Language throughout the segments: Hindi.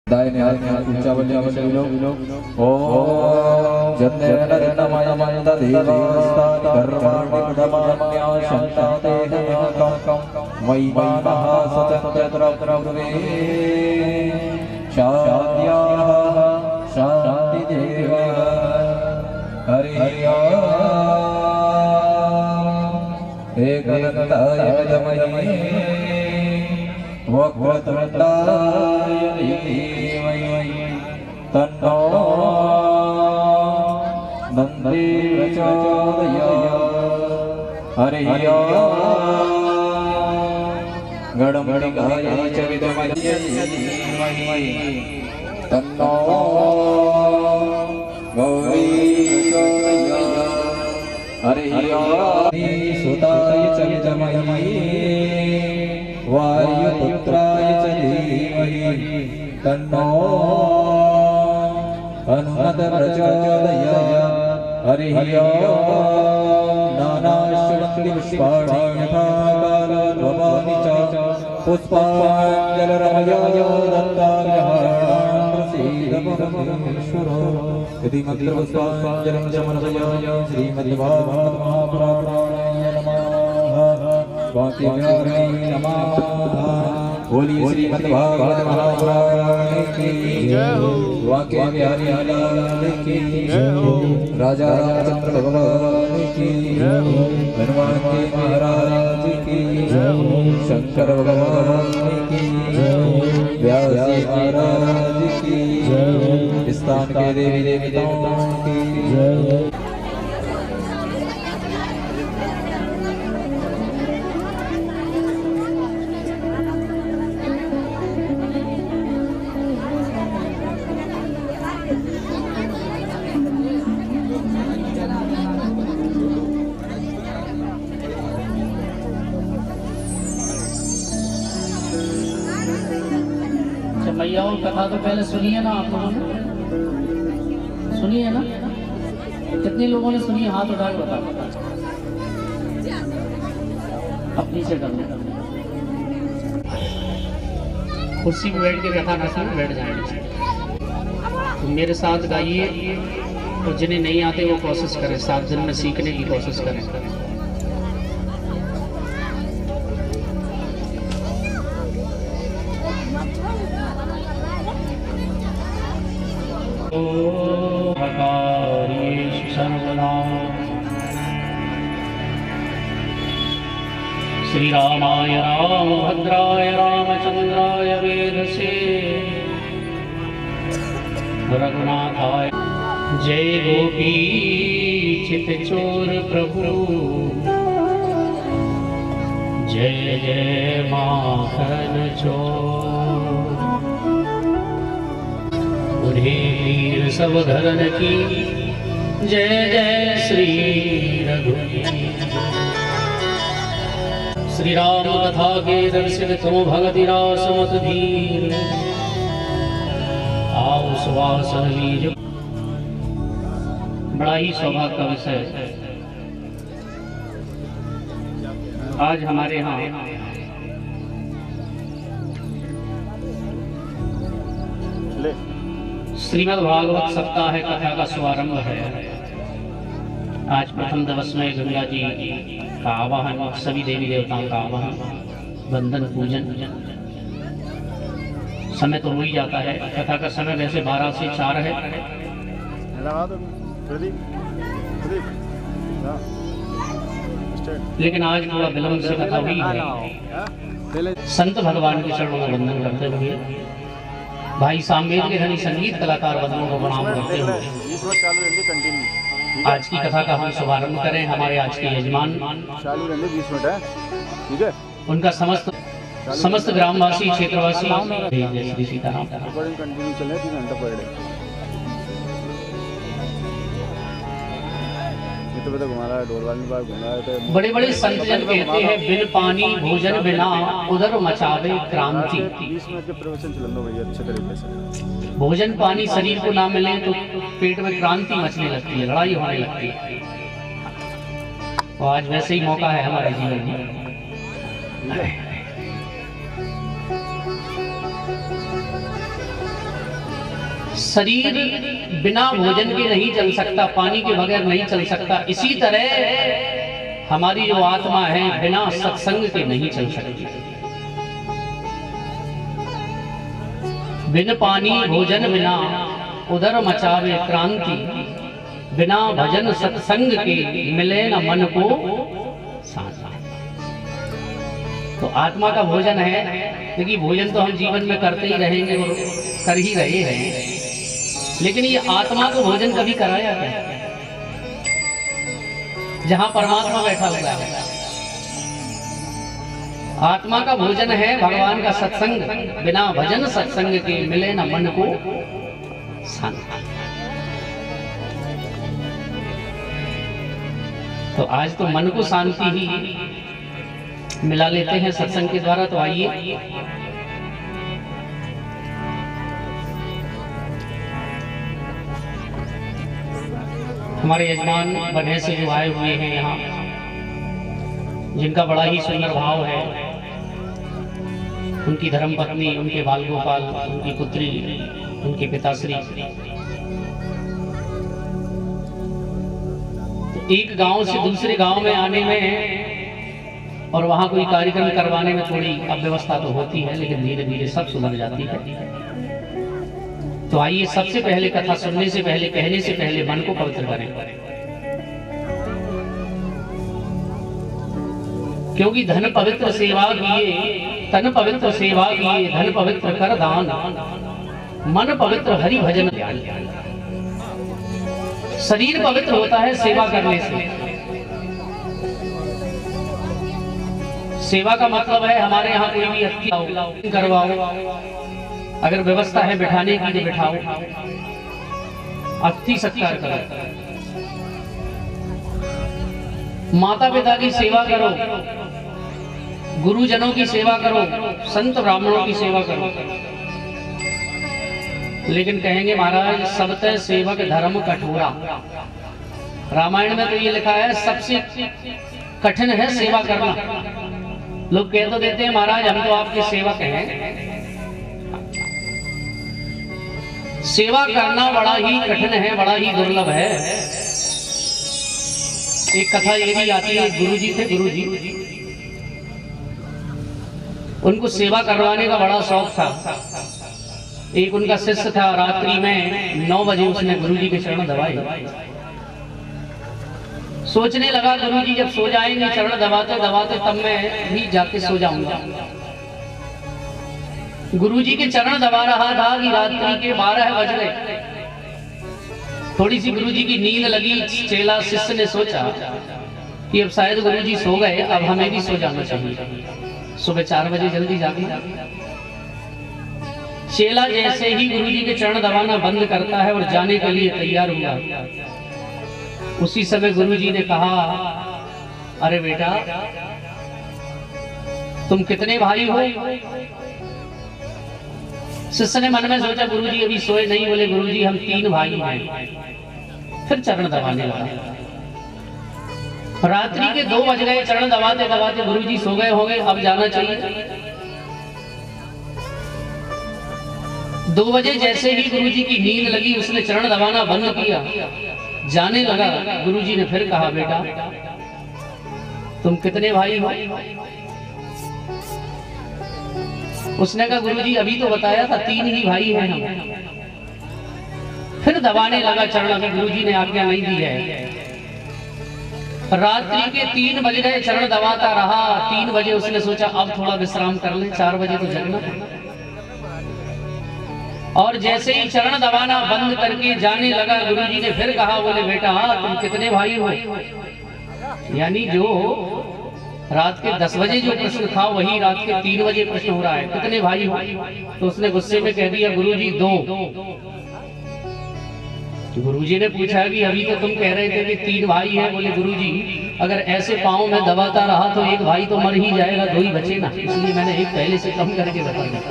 दाहिने हाथ में ऊंचा बोलेंगे सभी लोग। ओम जन्ने नमः मंद देवस्ता कर्माणि कुदमान्या शंताते नमः मयि महासतत्रत्रवे शान्त्याः शान्ति देव हरि ओम एकदन्ताय विद्महे वक्रतुण्डाय धीमहि तन्नो दन्ति प्रचोदयात् हरि ओम गणपतिगाय च विद्महे तन्नो गौरी प्रचोदयात् हरि ओम सुताय च विद्महे वायुपुत्राय च धीमहि तन्नो हनुमत् प्रचोदयात् हरि ओम नानाश्वन्ति पुष्पाणि यथा कालोद्भवानि च पुष्पाञ्जलिरमयो दत्ताभ्यः प्रसीद परमेश्वर इति मन्त्रपुष्पाञ्जलिं समर्पयामि श्रीमद्भागवत महापुराणाय नमः वाक्यव्याहृते नमः बोली श्रीमद्भागवत महापुराण की वाक्यव्याहृते की राजा रामचंद्र भगवान की हनुमान के महाराज की शंकर भगवान की व्यास महाराज की स्थान के देवी देवताओं की मैया और कथा तो पहले सुनिए ना, आप लोगों ने सुनिए ना? कितने लोगों ने सुनी? हाथ उठा के बताओ। अब नीचे कर लो, कुर्सी पे बैठ के कथा ना सुनो, बैठ जाएंगे। तो मेरे साथ गाइए और जिन्हें नहीं आते वो कोशिश करें, 7 दिन में सीखने की कोशिश करें। श्री रामाय रामभद्राय रामचंद्राय वेदसे रघुनाथाय जय गोपी चित चोर प्रभु जय जय माखन चोर बूढ़े वीर सब घरन की जय जय श्री रघुवीर। श्री राम कथा के दर्शन तुम भगति रास मत धीर आओ सुवासन लीज। बड़ा ही सौभाग्य का विषय आज हमारे यहाँ श्रीमद् भागवत सप्ताह कथा का शुभारंभ है। आज प्रथम दिवस में गंगा जी का आवाहन, सभी देवी देवताओं का आवाहन, वंदन, पूजन। समय तो हो ही जाता है। कथा का समय वैसे 12 से 4 है, लेकिन आज थोड़ा विलंब से कथा हुई है। संत भगवान के चरणों में वंदन करते हुए, भाई सामवेद के धनी संगीत कलाकार बंधुओं को प्रणाम करते हुए आज की कथा का हम शुभारंभ करें। हमारे आज के यजमान, उनका समस्त ग्रामवासी, क्षेत्रवासी, जय श्री सीताराम। बड़े बड़े संत जन कहते हैं बिन पानी भोजन बिना उदर मचावे क्रांति। भोजन पानी शरीर को ना मिले तो पेट में क्रांति मचने लगती है, लड़ाई होने लगती है। तो आज वैसे ही मौका है हमारे जीवन में। शरीर बिना भोजन के नहीं चल सकता, पानी के बगैर नहीं चल सकता। इसी तरह हमारी जो आत्मा है बिना सत्संग के नहीं चल सकती। बिन पानी भोजन बिना उदर मचावे क्रांति, बिना भजन सत्संग के मिले न मन को शांति। तो आत्मा का भोजन है, क्योंकि भोजन तो हम जीवन में करते ही रहेंगे और कर ही रहे हैं, लेकिन ये आत्मा को भोजन कभी कराया क्या? जहां परमात्मा बैठा हुआ है, आत्मा का भोजन है भगवान का सत्संग। बिना भजन सत्संग के मिले न मन को शांति। तो आज तो मन को शांति ही मिला लेते हैं सत्संग के द्वारा। तो आइए हमारे यजमान बने से जो आए हुए हैं यहाँ, जिनका बड़ा ही सुंदर भाव है, उनकी धर्मपत्नी, उनके बाल गोपाल, उनकी पुत्री, उनके पिताश्री, तो एक गांव से दूसरे गांव में आने में और वहां कोई कार्यक्रम करवाने में थोड़ी अव्यवस्था तो होती है, लेकिन धीरे धीरे सब सुधर जाती है। तो आइए सबसे पहले कथा सुनने से पहले, कहने से पहले मन को पवित्र करें, क्योंकि धन पवित्र सेवा किए, तन पवित्र सेवा किए, धन पवित्र कर दान, मन पवित्र हरि भजन ध्यान। शरीर पवित्र होता है सेवा करने से। सेवा का मतलब है hमारे यहाँ कोई भी अतिथि करवाओ, अगर व्यवस्था है बिठाने की तो बिठाओ, अतिथि सत्कार करो, माता पिता की सेवा करो, गुरुजनों की सेवा करो, संत ब्राह्मणों की सेवा करो। लेकिन कहेंगे महाराज सबते सेवक धर्म कठोरा। रामायण में तो ये लिखा है सबसे कठिन है सेवा करना। लोग कह तो देते हैं महाराज हम तो आपके सेवक हैं। सेवा करना बड़ा ही कठिन है, बड़ा ही दुर्लभ है। एक कथा ये भी आती है, गुरुजी थे, गुरुजी उनको सेवा करवाने का बड़ा शौक था। एक उनका शिष्य था, रात्रि में 9 बजे उसने गुरुजी के चरण दबाए। सोचने लगा गुरुजी जब सो जाएंगे चरण दबाते दबाते तब मैं भी जाके सो जाऊंगा। गुरुजी के चरण दबा रहा था कि रात्रि के 12 बज गए। थोड़ी सी गुरुजी की नींद लगी। चेला शिष्य ने सोचा कि अब शायद गुरुजी सो गए, अब हमें भी सो जाना चाहिए। सुबह 4 बजे जल्दी जागना। चेला जैसे ही गुरुजी के चरण दबाना बंद करता है और जाने के लिए तैयार हुआ, उसी समय गुरुजी ने कहा, अरे बेटा तुम कितने भाई हो? शिष्य ने मन में सोचा गुरुजी अभी सोए नहीं। बोले गुरुजी हम 3 भाई हैं। फिर चरण दबाने लगा। रात्रि के 2 बज गए। चरण दबाते दबाते गुरुजी सो गए होंगे, अब जाना चाहिए। 2 बजे जैसे ही गुरुजी की नींद लगी, उसने चरण दबाना बंद किया, जाने लगा। गुरुजी ने फिर कहा, बेटा तुम कितने भाई हो? उसने कहा गुरुजी अभी तो बताया था 3 ही भाई हैं हम। फिर दबाने लगा चरण। अभी गुरुजी ने आज्ञा नहीं दी है। रात्रि के 3 बज गए, चरण दबाता रहा। 3 बजे उसने सोचा अब थोड़ा विश्राम कर ले, 4 बजे तो जगना। और जैसे ही चरण दबाना बंद करके जाने लगा, गुरुजी ने फिर कहा, बोले बेटा तुम कितने भाई हो? यानी जो रात के 10 बजे जो प्रश्न था वही रात के 3 बजे प्रश्न हो रहा है, कितने भाई हो? तो उसने गुस्से में कह दिया, गुरुजी 2। गुरुजी ने पूछा कि अभी तो तुम कह रहे थे कि 3 भाई हैं। बोले गुरुजी अगर ऐसे पाँव में दबाता रहा तो एक भाई तो मर ही जाएगा, 2 ही बचे ना, इसलिए मैंने एक पहले से कम करके बता दिया।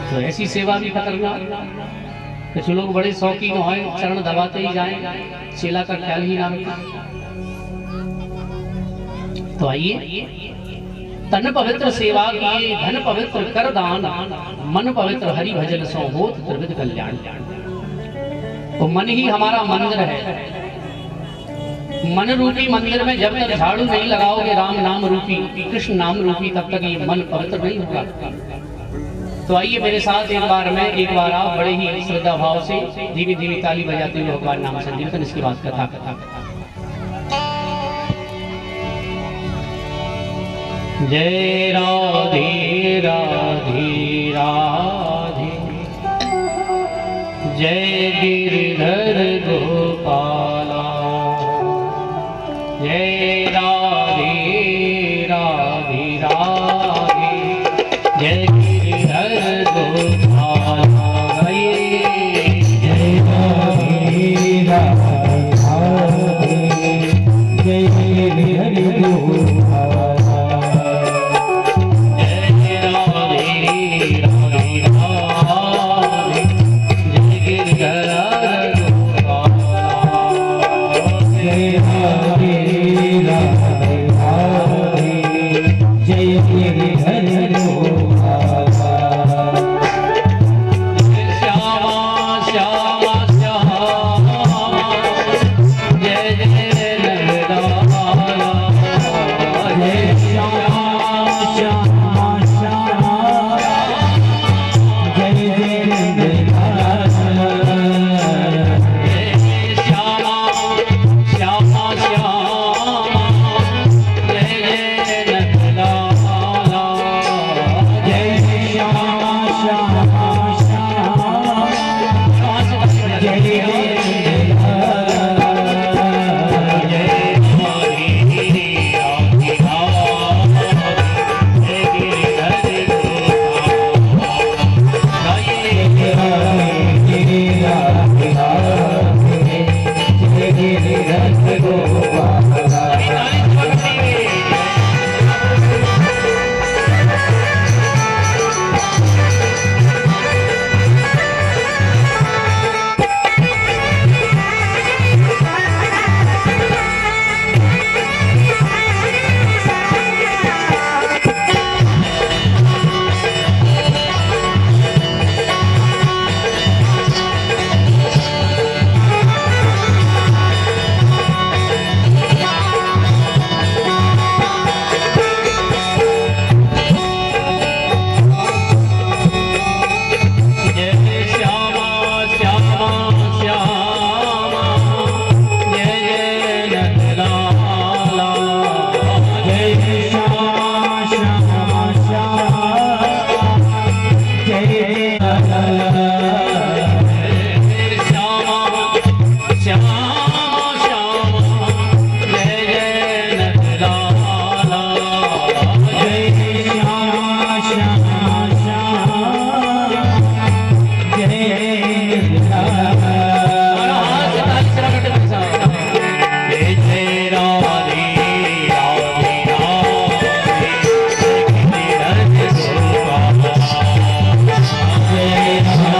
तो ऐसी सेवा भी खतरनाक। कुछ लोग बड़े शौकीन हो, चरण दबाते ही जाएं, चेला का ख्याल ही ना रखें। तो आइए तन पवित्र सेवा किए, धन पवित्र कर दान, मन पवित्र हरि भजन सो होत त्रिविध कल्याण। तो मन ही हमारा मंदिर है। मन रूपी मंदिर में जब तक झाड़ू नहीं लगाओगे राम नाम रूपी, कृष्ण नाम रूपी, तब तक ये मन पवित्र नहीं होगा। तो आइए मेरे साथ एक बार आप बड़े ही श्रद्धा भाव से धीमी धीमी ताली बजाते हुए भगवान नाम संकीर्तन, इसके बाद कथा। जय राधे राधे राधे, जय गिरधर गोपाला, जय राधे राधे राधे, जय गिरधर गोपाला, जय राधे राधे राधे, जय गिरधर गोपाला। जय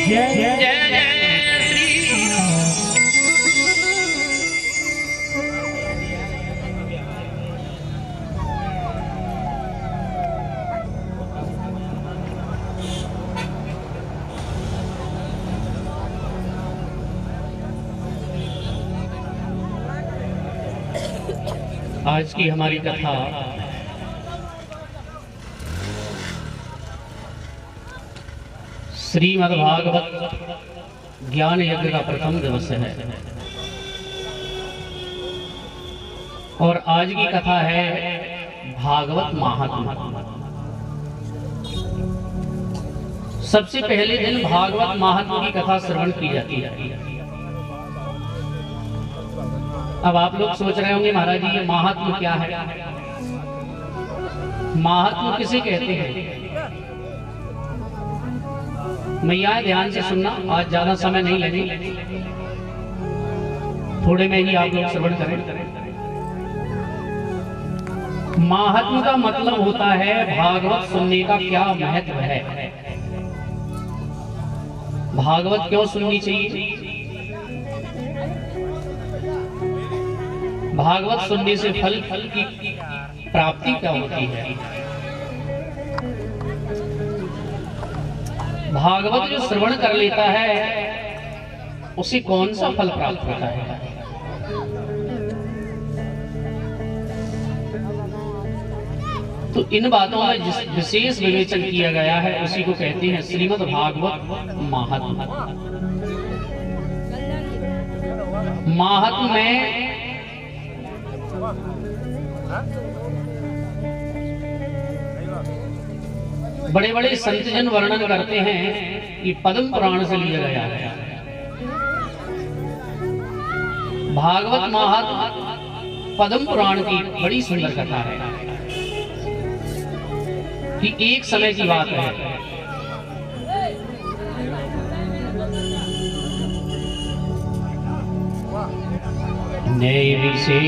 आज की हमारी कथा श्रीमद्भागवत ज्ञान यज्ञ का प्रथम दिवस है और आज की कथा है भागवत महात्म्य। सबसे पहले दिन भागवत महात्म्य की कथा श्रवण की जाती है। अब आप लोग सोच रहे होंगे महाराज जी ये महात्म्य क्या है, महात्म्य किसे कहते हैं? मैया ध्यान से सुनना, आज ज्यादा समय नहीं लगेगा, थोड़े में ही आप लोग श्रवण करें। महात्म्य का मतलब होता है भागवत सुनने का क्या महत्व है, भागवत क्यों सुननी चाहिए, भागवत सुनने से फल की प्राप्ति क्या होती है, भागवत जो श्रवण कर लेता है उसे कौन सा फल प्राप्त होता है। तो इन बातों में जिस विशेष विवेचन किया गया है उसी को कहते हैं श्रीमद् भागवत महात्म्य। महात्म्य में बड़े बड़े संतजन वर्णन करते हैं कि पद्म पुराण से लिया गया है। भागवत महात्म्य पद्म पुराण की बड़ी सुंदर कथा है कि एक समय की बात है, नैमिषे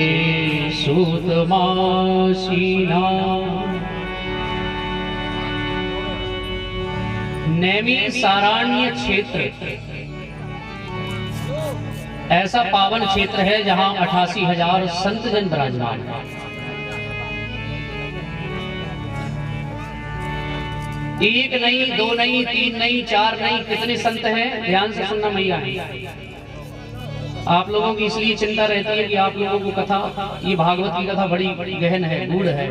सूतमासीना नैमी सारण्य क्षेत्र ऐसा पावन क्षेत्र है जहां 88,000 संतजन विराजमान हैं। एक नहीं, दो नहीं, तीन नहीं, चार नहीं, कितने संत हैं ध्यान से सुनना मैया। आप लोगों की इसलिए चिंता रहती है कि आप लोगों को कथा, ये भागवत की कथा बड़ी गहन है, गूढ़ है।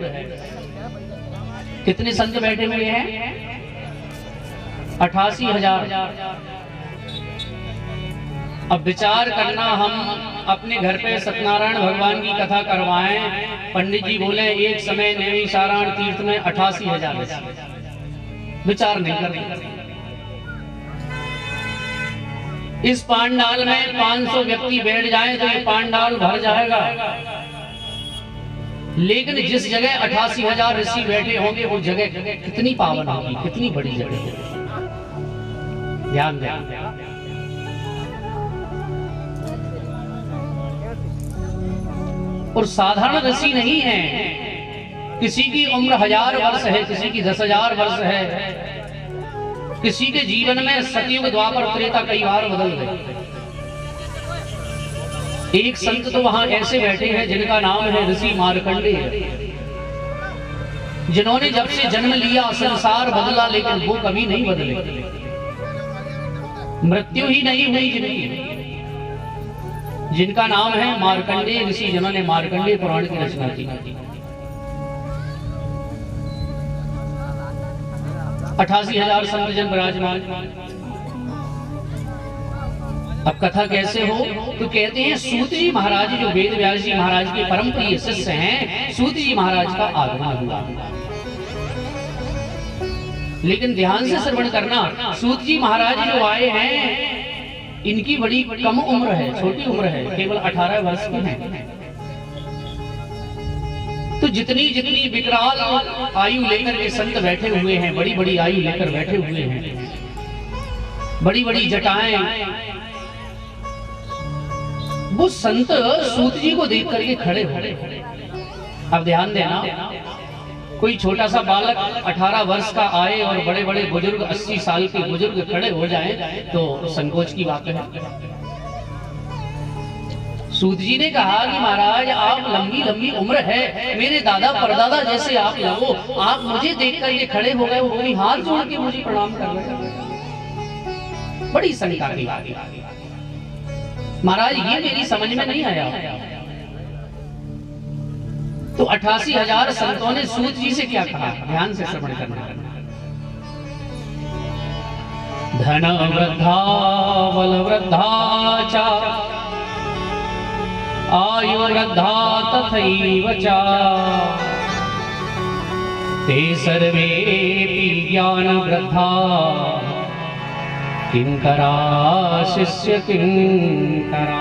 कितने संत बैठे हुए हैं? 88,000। अब विचार करना, हम अपने घर पे सत्यनारायण भगवान की कथा करवाएं, पंडित जी बोले एक समय नैमिषारण्य तीर्थ में 88,000, विचार नहीं कर रहे। इस पांडाल में 500 व्यक्ति बैठ जाएं तो ये पांडाल भर जाएगा, लेकिन जिस जगह 88,000 ऋषि बैठे होंगे वो जगह कितनी पावन होगी, कितनी बड़ी जगह है। ध्यान दें। और साधारण ऋषि नहीं है, किसी की उम्र 1000 वर्ष है, किसी की 10,000 वर्ष है, किसी के जीवन में सतयुग द्वापर त्रेता कई बार बदल गए। एक संत तो वहां ऐसे बैठे हैं जिनका नाम है ऋषि मार्कंडेय, जिन्होंने जब से जन्म लिया संसार बदला लेकिन वो कभी नहीं बदले, मृत्यु ही नहीं हुई जिनकी, जिनका नाम है मार्कंडेय ऋषि, जिन्होंने मार्कंडेय पुराण की रचना की। 88,000 संतजन विराजमान। अब कथा कैसे हो तो कहते हैं सूत जी महाराज जो वेद व्यास जी महाराज के परम प्रिय शिष्य हैं, सूत जी महाराज का आगमन हुआ। लेकिन ध्यान से श्रवण करना, सूत जी महाराज जो आए हैं इनकी बड़ी कम उम्र है, छोटी उम्र है, केवल 18 वर्ष की है। तो जितनी जितनी विकराल आयु लेकर के संत बैठे हुए हैं, बड़ी बड़ी आयु लेकर बैठे हुए हैं, बड़ी बड़ी जटाएं, वो संत सूत जी को देख करके खड़े हो। अब ध्यान देना, कोई छोटा सा बालक 18 वर्ष का आए और बड़े बड़े बुजुर्ग 80 साल के बुजुर्ग खड़े हो जाएं तो संकोच की बात है। सूत जी ने कहा कि महाराज आप लंबी लंबी उम्र है, मेरे दादा परदादा जैसे आप लगो, आप मुझे देखकर ये खड़े हो गए, वो भी हाथ जोड़ के मुझे प्रणाम कर रहे। बड़ी शंका की बात। महाराज ये मेरी समझ में नहीं आया। तो 88,000 संतों ने सूत जी से क्या कहा, ध्यान से श्रवण करना। धन वृद्धा बल वृद्धा च आयु वृद्धा तथैव च ते सर्वेपि ज्ञान वृद्धा किंकरा शिष्य किंकरा।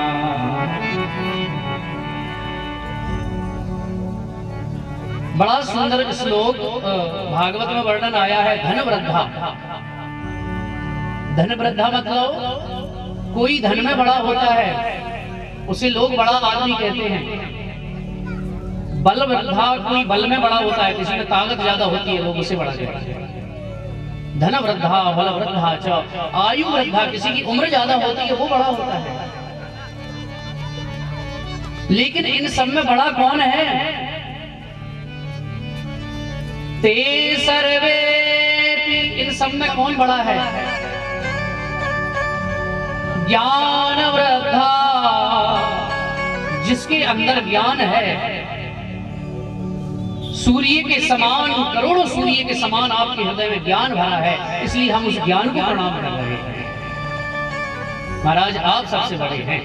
बड़ा सुंदर श्लोक भागवत में वर्णन आया है। धन वृद्धा, धन वृद्धा मतलब कोई धन में बड़ा होता है उसे लोग बड़ा आदमी कहते हैं। बल वृद्धा कोई बल में बड़ा होता है, किसी में ताकत ज्यादा होती है, लोग उसे बड़ा कहते हैं। धन वृद्धा बल वृद्धा च आयु वृद्धा, किसी की उम्र ज्यादा होती है वो बड़ा होता है। लेकिन इन सब में बड़ा कौन है? ते सर्वे, इन सब में कौन बड़ा है? ज्ञान वृद्धा, जिसके अंदर ज्ञान है। सूर्य के समान, करोड़ों सूर्य के समान आपके हृदय में ज्ञान भरा है, इसलिए हम उस ज्ञान को प्रणाम कर रहे हैं। महाराज आप सबसे बड़े हैं,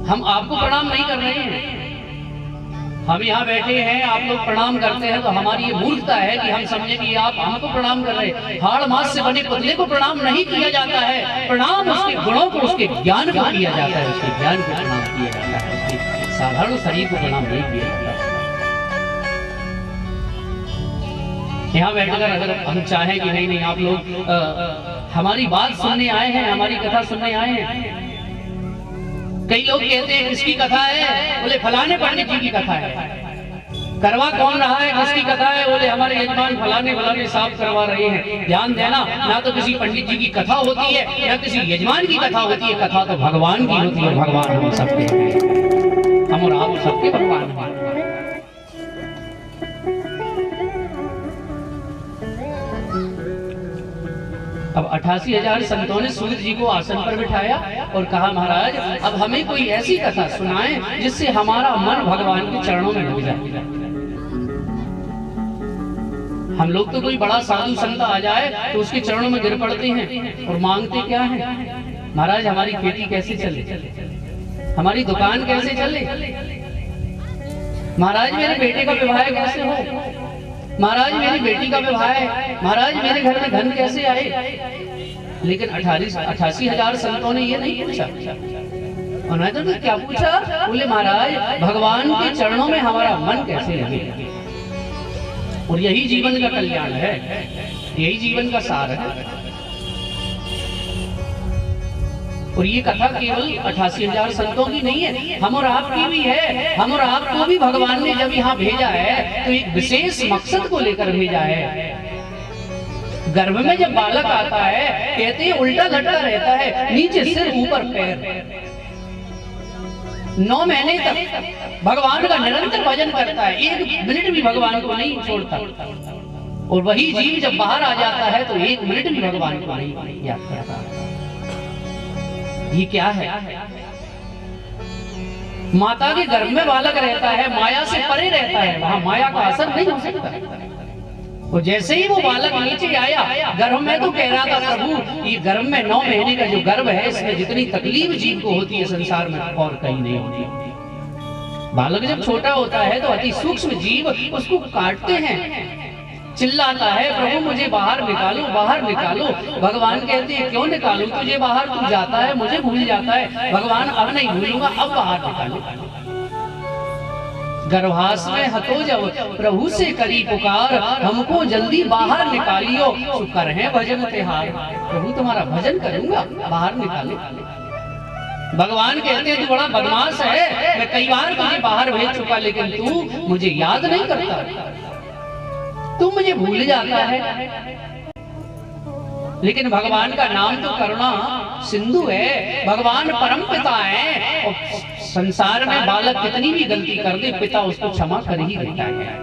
हम आपको प्रणाम नहीं कर रहे हैं। हम यहाँ बैठे हैं, आप लोग प्रणाम करते हैं तो हमारी ये मूर्खता है कि हम समझे कि आप हमको प्रणाम कर रहे हैं। हाड़ मास से बने पुतले को प्रणाम नहीं किया जाता है, प्रणाम उसके गुणों को, उसके ज्ञान को किया जाता है, उसके ज्ञान को प्रणाम किया जाता है, उसके साधारण शरीर को प्रणाम नहीं किया जाता। यहाँ बैठकर अगर हम चाहें कि नहीं नहीं आप लोग हमारी बात सुनने आए हैं, हमारी कथा सुनने आए हैं। कई लोग कहते हैं किसकी कथा है? बोले फलाने पंडित जी की कथा है। करवा कौन रहा है? किसकी कथा है? बोले हमारे यजमान फलाने फलाने साहब करवा रहे हैं। ध्यान देना, ना तो किसी पंडित जी की कथा होती है ना किसी यजमान की कथा होती है। कथा तो भगवान की होती है। भगवान हम सबके हैं, हम और आप सबके भगवान हैं। अब 88,000 संतों ने सूत जी को आसन पर बिठाया और कहा महाराज अब हमें कोई ऐसी कथा सुनाएं जिससे हमारा मन भगवान के चरणों में लग जाए। हम लोग तो कोई बड़ा साधु संत आ जाए तो उसके चरणों में गिर पड़ते हैं और मांगते क्या है? महाराज हमारी खेती कैसे चले, हमारी दुकान कैसे चले, महाराज मेरे बेटे का विवाह कैसे हो, महाराज मेरी बेटी का विवाह है, महाराज मेरे घर में धन कैसे आए। लेकिन 88,000 संतों ने ये नहीं पूछा। उन्होंने तो क्या पूछा? बोले महाराज भगवान के चरणों में हमारा मन कैसे लगे। और यही जीवन का कल्याण है, यही जीवन का सार है। और ये कथा केवल 88,000 संतों की नहीं है, हम और आपकी भी है। हम और आपको भी भगवान ने जब यहाँ भेजा है तो एक विशेष मकसद को लेकर भेजा है। गर्भ में जब बालक आता है कहते हैं उल्टा लटका रहता है, नीचे सिर ऊपर पैर। 9 महीने तक भगवान का निरंतर भजन करता है, 1 मिनट भी भगवान को नहीं छोड़ता। और वही जीव जब बाहर आ जाता है तो 1 मिनट भी भगवान को नहीं याद करता। ये क्या है? माता के गर्भ में बालक रहता है, माया से परे रहता है, वहां माया का असर नहीं हो सकता। और जैसे ही वो बालक नीचे आया गर्भ में तो कह रहा था प्रभु ये गर्भ में 9 महीने का जो गर्भ है इसमें जितनी तकलीफ जीव को होती है संसार में और कहीं नहीं होती। बालक जब छोटा होता है तो अति सूक्ष्म जीव उसको काटते हैं, चिल्लाता है प्रभु मुझे बाहर निकालो, बाहर निकालो। भगवान कहते हैं क्यों निकालूं तुझे बाहर, तू जाता है मुझे भूल जाता है। भगवान अब नहीं भूलूंगा, अब बाहर निकालो। गर्भास में हतो जब प्रभु से करी पुकार, हमको जल्दी बाहर निकालियो, सुकर है भजन तिहार। प्रभु तुम्हारा भजन करूंगा, बाहर निकालो। भगवान कहते हैं तू बड़ा बदमाश है, मैं कई बार तुझे बाहर भेज चुका लेकिन तू मुझे याद नहीं करता, तू मुझे भूल जाता है। लेकिन भगवान का नाम तो करुणा सिंधु है, भगवान परम पिता है, और संसार में बालक कितनी भी गलती कर दे पिता उसको क्षमा कर ही देता है।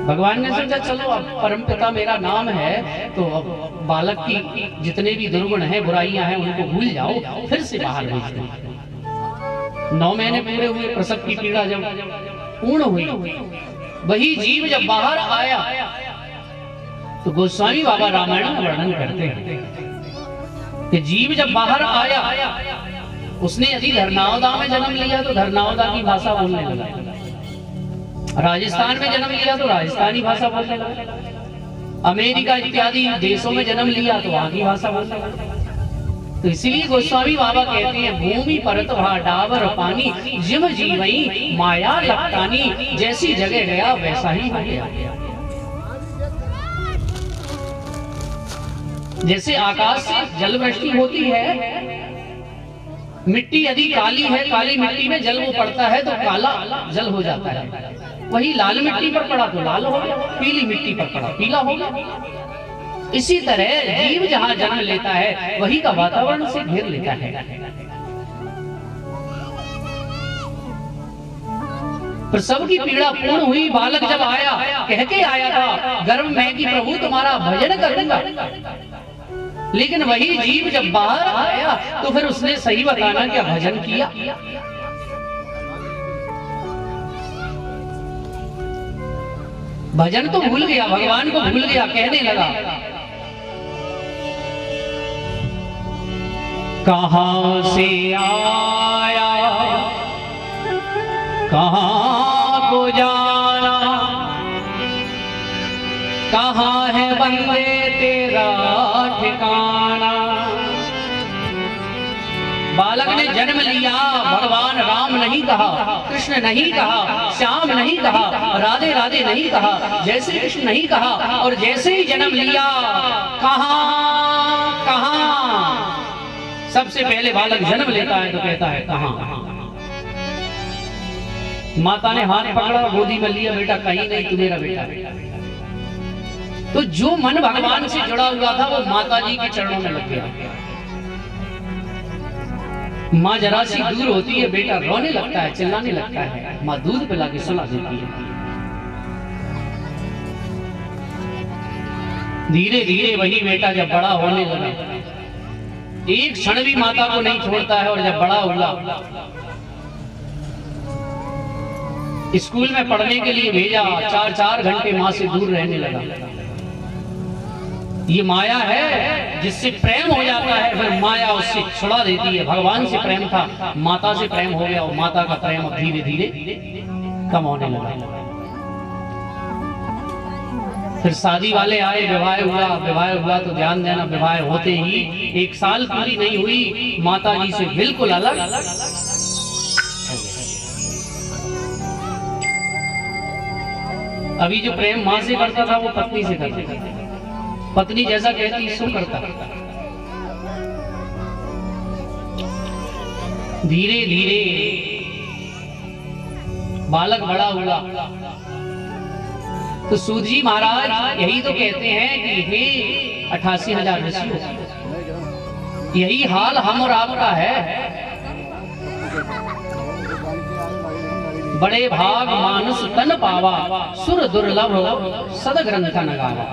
भगवान ने सोचा चलो अब परम पिता मेरा नाम है तो अब बालक की जितने भी दुर्गुण हैं बुराइयां हैं उनको भूल जाओ, फिर से बाहर भेज दो। 9 महीने पूरे हुए, प्रसव की पीड़ा जब पूर्ण हुई, वही जीव जब बाहर आया तो गोस्वामी बाबा रामायण में वर्णन करते हैं कि जीव जब बाहर आया, उसने यदि धरनावदा में जन्म लिया तो धरनावदा की भाषा बोलने लगा, राजस्थान में जन्म लिया तो राजस्थानी भाषा बोलने लगा, अमेरिका इत्यादि देशों में जन्म लिया तो वहां की भाषा बोलने लगा। तो इसीलिए गोस्वामी बाबा कहते हैं भूमि परत भा डाबर पानी जिम जीवई माया लपटानी, जैसी जगह गया वैसा ही हो गया। जैसे आकाश से जल वृष्टि होती है, मिट्टी यदि काली है, काली मिट्टी में जल वो पड़ता है तो काला जल हो जाता है, वही लाल मिट्टी पर पड़ा तो लाल हो गया, पीली मिट्टी पर पड़ा पीला हो गया। इसी तरह जीव जहां जन्म लेता है वही का वातावरण से घेर लेता है। प्रसव की पीड़ा पूर्ण हुई, बालक जब आया कह के आया था गर्भ में कि प्रभु तुम्हारा भजन करूंगा, लेकिन वही जीव जब बाहर आया तो फिर उसने सही बताना क्या भजन किया। भजन तो भूल गया, भगवान को भूल गया, कहने लगा कहां से आया कहां को जाना, कहां है बंदे तेरा ठिकाना। बालक ने जन्म लिया, भगवान राम नहीं कहा, कृष्ण नहीं कहा, श्याम नहीं कहा, राधे राधे नहीं कहा, जय श्री कृष्ण नहीं कहा, और जैसे ही जन्म लिया कहां कहां, सबसे पहले बालक जन्म लेता है तो कहता है कहां। माता ने हाथ पकड़ा, गोदी में लिया, बेटा कहीं नहीं, तू मेरा बेटा। तो जो मन भगवान से जुड़ा हुआ था वो माता जी के चरणों में लग गया। माँ जरा सी दूर होती है, बेटा रोने लगता है, चिल्लाने लगता है, माँ दूध पिला के सुला देती है। धीरे धीरे वही बेटा जब बड़ा होने लगा, एक क्षण भी माता को नहीं छोड़ता है, और जब बड़ा हुआ स्कूल में पढ़ने के लिए भेजा, 4-4 घंटे माँ से दूर रहने लगा। ये माया है, जिससे प्रेम हो जाता है फिर माया उससे छुड़ा देती है। भगवान से प्रेम था, माता से प्रेम हो गया, और माता का प्रेम अब धीरे धीरे कम होने लगा। फिर शादी वाले आए, विवाह हुआ तो ध्यान देना, विवाह होते ही 1 साल पूरी नहीं हुई, माता जी से बिल्कुल अलग। अभी जो प्रेम माँ से करता था वो पत्नी से करता था, पत्नी जैसा कहती सो करता। धीरे धीरे बालक बड़ा हुआ तो सूत जी महाराज यही तो कहते हैं कि हे 88,000 ऋषियों, यही हाल हम और आपका है। बड़े भाग मानुष तन पावा, सुर दुर्लभ सद ग्रंथ नगावा।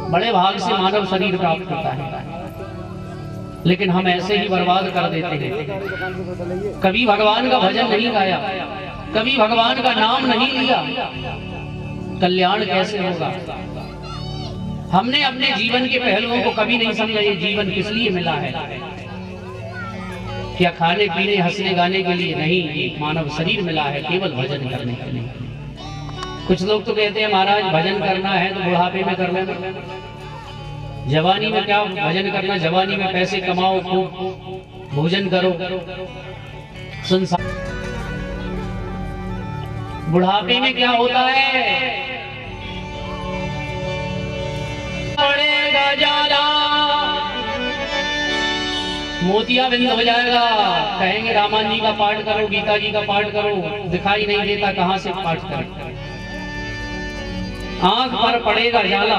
बड़े भाग से मानव शरीर प्राप्त होता है, लेकिन हम ऐसे ही बर्बाद कर देते हैं। कभी भगवान का भजन नहीं गाया, कभी भगवान का नाम नहीं लिया, कल्याण कैसे होगा। हमने अपने जीवन के पहलुओं को कभी नहीं समझा, ये जीवन किस लिए मिला है, क्या खाने पीने हंसने गाने के लिए नहीं, एक मानव शरीर मिला है केवल भजन करने के लिए। कुछ लोग तो कहते हैं महाराज भजन करना है तो बुढ़ापे में कर लेना, जवानी में क्या भजन करना, जवानी में पैसे कमाओ, खूब भोजन करो, संसार। बुढ़ापे में क्या होता है, पड़ेगा ज्यादा, मोतिया बिंद हो जाएगा, कहेंगे रामायण जी का पाठ करो, गीता जी का पाठ करो, दिखाई नहीं देता कहां से पाठ करें। आंख पर पड़ेगा जाला,